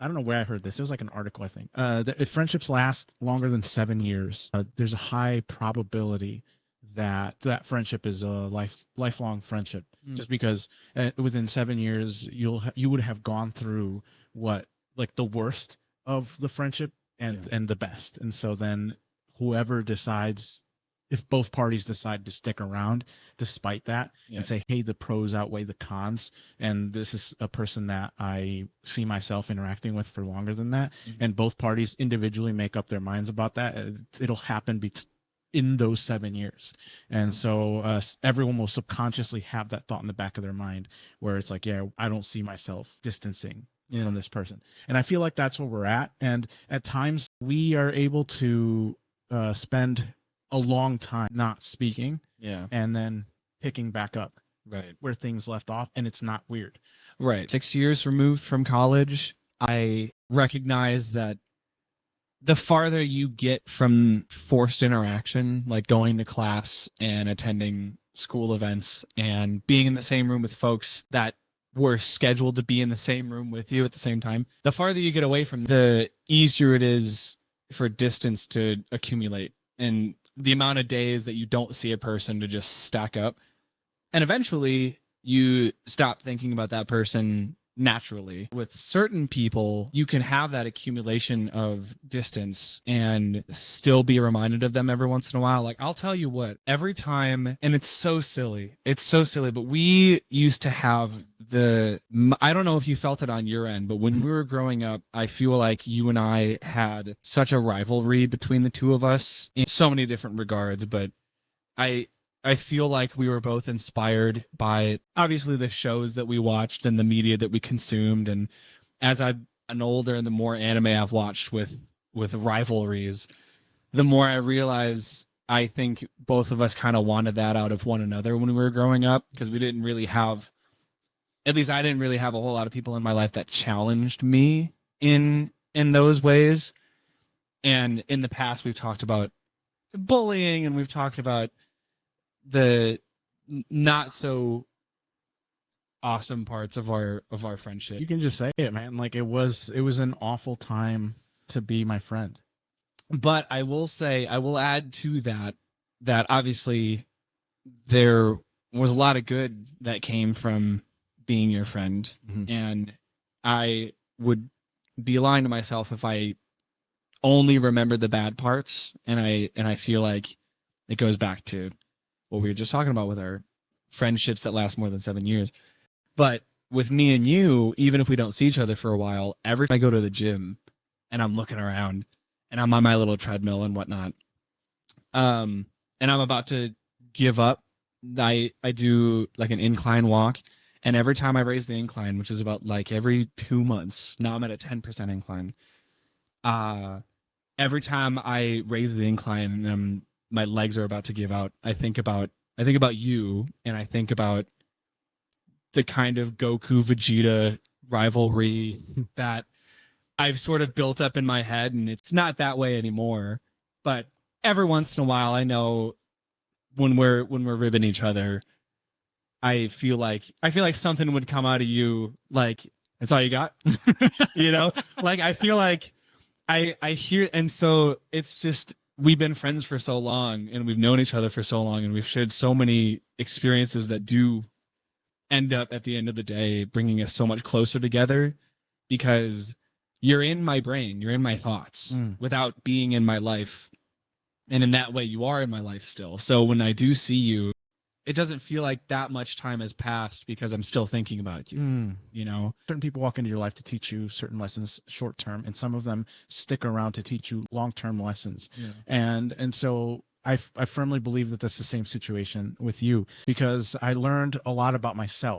I don't know where I heard this. It was like an article, I think. That if friendships last longer than 7 years, there's a high probability that that friendship is a lifelong friendship. Just because within 7 years you would have gone through what, like, the worst of the friendship and the best. And so then whoever decides, if both parties decide to stick around despite that and say, hey, the pros outweigh the cons, and this is a person that I see myself interacting with for longer than that, and both parties individually make up their minds about that, it'll happen in those 7 years. And so everyone will subconsciously have that thought in the back of their mind where it's like, yeah, I don't see myself distancing from this person. And I feel like that's where we're at. And at times we are able to spend a long time not speaking and then picking back up where things left off, and it's not weird. 6 years removed from college, I recognize that the farther you get from forced interaction, like going to class and attending school events and being in the same room with folks that were scheduled to be in the same room with you at the same time, the farther you get away from, the easier it is for distance to accumulate, and the amount of days that you don't see a person to just stack up. And eventually you stop thinking about that person naturally. With certain people, you can have that accumulation of distance and still be reminded of them every once in a while. Like, I'll tell you what, every time, and it's so silly, but we used to have I don't know if you felt it on your end, but when we were growing up, I feel like you and I had such a rivalry between the two of us in so many different regards. But I feel like we were both inspired by, obviously, the shows that we watched and the media that we consumed. And as I've gotten older and the more anime I've watched with rivalries, the more I realize I think both of us kind of wanted that out of one another when we were growing up, because we didn't really have, at least I didn't really have a whole lot of people in my life that challenged me in those ways. And in the past, we've talked about bullying, and we've talked about the not so awesome parts of our friendship. You can just say it, man. Like, it was an awful time to be my friend. But I will say, I will add to that obviously there was a lot of good that came from being your friend. And I would be lying to myself if I only remembered the bad parts. And I feel like it goes back to what we were just talking about with our friendships that last more than 7 years. But with me and you, even if we don't see each other for a while, every time I go to the gym and I'm looking around and I'm on my little treadmill and whatnot, and I'm about to give up, I do like an incline walk. And every time I raise the incline, which is about like every 2 months, now I'm at a 10% incline. Every time I raise the incline and my legs are about to give out, I think about you, and I think about the kind of Goku Vegeta rivalry that I've sort of built up in my head, and it's not that way anymore. But every once in a while, I know when we're ribbing each other, I feel like something would come out of you, like, that's all you got. Like, I feel like I hear, and so it's just, we've been friends for so long, and we've known each other for so long, and we've shared so many experiences that do end up at the end of the day bringing us so much closer together, because you're in my brain, you're in my thoughts without being in my life. And in that way, you are in my life still. So when I do see you, it doesn't feel like that much time has passed because I'm still thinking about you. Certain people walk into your life to teach you certain lessons short term, and some of them stick around to teach you long term lessons. And so I firmly believe that that's the same situation with you, because I learned a lot about myself